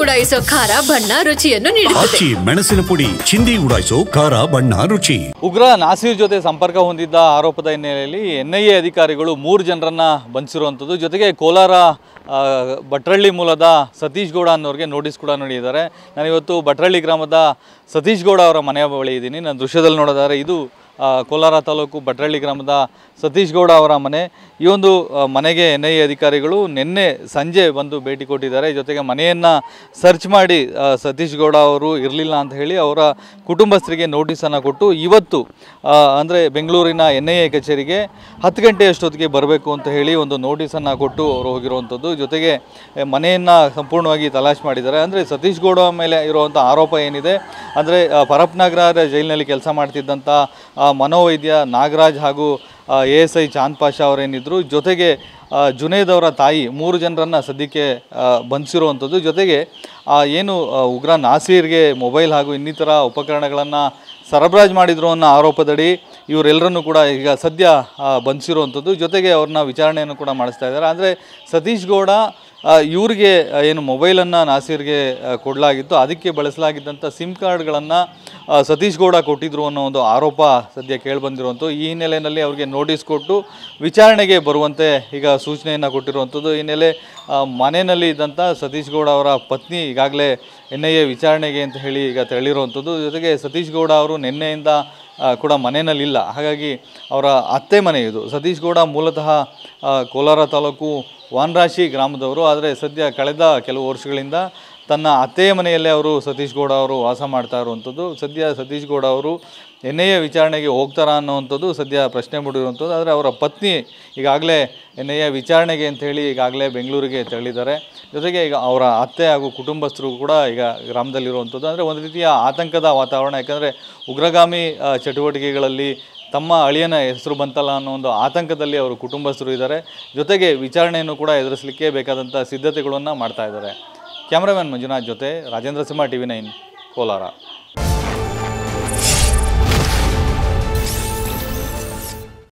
ಉಡಾಯಿಸೋ ಖಾರ ಬಣ್ಣ ರುಚಿಯನ್ನು ನೀಡುತ್ತದೆ. ಮೆಣಸಿನ ಪುಡಿ ಚಿಂದಿ ಉಡಾಯಿಸೋ ಖಾರ ಬಣ್ಣ ರುಚಿ. ಉಗ್ರ ನಾಸೀರ್ ಜೊತೆ ಸಂಪರ್ಕ ಹೊಂದಿದ್ದ ಆರೋಪದ ಹಿನ್ನೆಲೆಯಲ್ಲಿ NIA ಅಧಿಕಾರಿಗಳು 3 ಜನರನ್ನ ಬಂಧಿಸಿರುವಂಥದ್ದು. ಜೊತೆಗೆ ಕೋಲಾರ ಭಟ್ರಳ್ಳಿ ಮೂಲದ ಸತೀಶ್ ಗೌಡ ಅನ್ನೋರಿಗೆ ನೋಟಿಸ್ ಕೂಡ ನೀಡಿದ್ದಾರೆ. ನಾನಿವತ್ತು ಭಟ್ರಳ್ಳಿ ಗ್ರಾಮದ ಸತೀಶ್ ಗೌಡ ಅವರ ಮನೆಯ ಬಳಿ ಇದ್ದೀನಿ. ನಾನು ದೃಶ್ಯದಲ್ಲಿ ನೋಡಿದರೆ ಇದು ಕೋಲಾರ ತಾಲೂಕು ಭಟ್ರಳ್ಳಿ ಗ್ರಾಮದ ಸತೀಶ್ ಗೌಡ ಅವರ ಮನೆ. ಈ ಒಂದು ಮನೆಗೆ NIA ಅಧಿಕಾರಿಗಳು ನಿನ್ನೆ ಸಂಜೆ ಬಂದು ಭೇಟಿ ಕೊಟ್ಟಿದ್ದಾರೆ. ಜೊತೆಗೆ ಮನೆಯನ್ನು ಸರ್ಚ್ ಮಾಡಿ ಸತೀಶ್ ಗೌಡ ಅವರು ಇರಲಿಲ್ಲ ಅಂತ ಹೇಳಿ ಅವರ ಕುಟುಂಬಸ್ಥರಿಗೆ ನೋಟಿಸನ್ನು ಕೊಟ್ಟು ಇವತ್ತು ಅಂದರೆ ಬೆಂಗಳೂರಿನ NIA ಕಚೇರಿಗೆ 10 ಗಂಟೆ ಅಷ್ಟೊತ್ತಿಗೆ ಬರಬೇಕು ಅಂತ ಹೇಳಿ ಒಂದು ನೋಟಿಸನ್ನು ಕೊಟ್ಟು ಅವರು ಹೋಗಿರುವಂಥದ್ದು. ಜೊತೆಗೆ ಮನೆಯನ್ನು ಸಂಪೂರ್ಣವಾಗಿ ತಲಾಶ್ ಮಾಡಿದ್ದಾರೆ. ಅಂದರೆ ಸತೀಶ್ ಗೌಡ ಮೇಲೆ ಇರುವಂಥ ಆರೋಪ ಏನಿದೆ ಅಂದರೆ ಪರಪ್ನಗರ ಜೈಲಿನಲ್ಲಿ ಕೆಲಸ ಮಾಡ್ತಿದ್ದಂಥ ಮನೋವೈದ್ಯ ನಾಗರಾಜ್ ಹಾಗೂ ASI ಚಾಂದ್ ಪಾಷಾ ಅವರೇನಿದ್ರು, ಜೊತೆಗೆ ಜುನೇದ್ ಅವರ ತಾಯಿ 3 ಜನರನ್ನು ಸದ್ಯಕ್ಕೆ ಬಂಧಿಸಿರುವಂಥದ್ದು. ಜೊತೆಗೆ ಏನು ಉಗ್ರ ನಾಸೀರ್ಗೆ ಮೊಬೈಲ್ ಹಾಗೂ ಇನ್ನಿತರ ಉಪಕರಣಗಳನ್ನು ಸರಬರಾಜು ಮಾಡಿದ್ರು ಅನ್ನೋ ಆರೋಪದಡಿ ಇವರೆಲ್ಲರನ್ನೂ ಕೂಡ ಈಗ ಸದ್ಯ ಬಂಧಿಸಿರುವಂಥದ್ದು. ಜೊತೆಗೆ ಅವ್ರನ್ನ ವಿಚಾರಣೆಯನ್ನು ಕೂಡ ಮಾಡಿಸ್ತಾ ಇದ್ದಾರೆ. ಅಂದರೆ ಸತೀಶ್ ಗೌಡ ಇವ್ರಿಗೆ ಏನು ಮೊಬೈಲನ್ನು ನಾಸೀರ್ಗೆ ಕೊಡಲಾಗಿತ್ತು, ಅದಕ್ಕೆ ಬಳಸಲಾಗಿದ್ದಂಥ ಸಿಮ್ ಕಾರ್ಡ್ಗಳನ್ನು ಸತೀಶ್ ಗೌಡ ಕೊಟ್ಟಿದ್ರು ಅನ್ನೋ ಒಂದು ಆರೋಪ ಸದ್ಯ ಕೇಳಿಬಂದಿರುವಂಥದ್ದು. ಈ ಹಿನ್ನೆಲೆಯಲ್ಲಿ ಅವ್ರಿಗೆ ನೋಟಿಸ್ ಕೊಟ್ಟು ವಿಚಾರಣೆಗೆ ಬರುವಂತೆ ಈಗ ಸೂಚನೆಯನ್ನು ಕೊಟ್ಟಿರುವಂಥದ್ದು. ಈ ಹಿನ್ನೆಲೆ ಮನೆಯಲ್ಲಿ ಇದ್ದಂಥ ಸತೀಶ್ ಗೌಡ ಅವರ ಪತ್ನಿ ಈಗಾಗಲೇ NIA ವಿಚಾರಣೆಗೆ ಅಂತ ಹೇಳಿ ಈಗ ತೆರಳಿರುವಂಥದ್ದು. ಜೊತೆಗೆ ಸತೀಶ್ ಗೌಡ ಅವರು ನಿನ್ನೆಯಿಂದ ಕೂಡ ಮನೆಯಲ್ಲಿಲ್ಲ. ಹಾಗಾಗಿ ಅವರ ಅತ್ತೆ ಮನೆ ಇದು. ಸತೀಶ್ ಗೌಡ ಮೂಲತಃ ಕೋಲಾರ ತಾಲೂಕು ವಾನರಾಶಿ ಗ್ರಾಮದವರು. ಆದರೆ ಸದ್ಯ ಕಳೆದ ಕೆಲವು ವರ್ಷಗಳಿಂದ ತನ್ನ ಅತ್ತೆಯ ಮನೆಯಲ್ಲೇ ಅವರು ಸತೀಶ್ ಗೌಡ ಅವರು ವಾಸ ಮಾಡ್ತಾ ಇರುವಂಥದ್ದು. ಸದ್ಯ ಸತೀಶ್ ಗೌಡ ಅವರು NIA ವಿಚಾರಣೆಗೆ ಹೋಗ್ತಾರಾ ಅನ್ನೋವಂಥದ್ದು ಸದ್ಯ ಪ್ರಶ್ನೆ ಮೂಡಿರುವಂಥದ್ದು. ಆದರೆ ಅವರ ಪತ್ನಿ ಈಗಾಗಲೇ NIA ವಿಚಾರಣೆಗೆ ಅಂಥೇಳಿ ಈಗಾಗಲೇ ಬೆಂಗಳೂರಿಗೆ ತೆರಳಿದ್ದಾರೆ. ಜೊತೆಗೆ ಈಗ ಅವರ ಅತ್ತೆ ಹಾಗೂ ಕುಟುಂಬಸ್ಥರು ಕೂಡ ಈಗ ಗ್ರಾಮದಲ್ಲಿರುವಂಥದ್ದು. ಅಂದರೆ ಒಂದು ರೀತಿಯ ಆತಂಕದ ವಾತಾವರಣ. ಯಾಕಂದರೆ ಉಗ್ರಗಾಮಿ ಚಟುವಟಿಕೆಗಳಲ್ಲಿ ತಮ್ಮ ಅಳಿಯನ ಹೆಸರು ಬಂತಲ್ಲ ಅನ್ನೋ ಒಂದು ಆತಂಕದಲ್ಲಿ ಅವರು ಕುಟುಂಬಸ್ಥರು ಇದ್ದಾರೆ. ಜೊತೆಗೆ ವಿಚಾರಣೆಯನ್ನು ಕೂಡ ಎದುರಿಸಲಿಕ್ಕೆ ಬೇಕಾದಂಥ ಸಿದ್ಧತೆಗಳನ್ನು ಮಾಡ್ತಾ ಇದ್ದಾರೆ. ಕ್ಯಾಮ್ರಾಮನ್ ಮಂಜುನಾಥ್ ಜೊತೆ ರಾಜೇಂದ್ರ ಸಿಂಹ, TV9 ಕೋಲಾರ.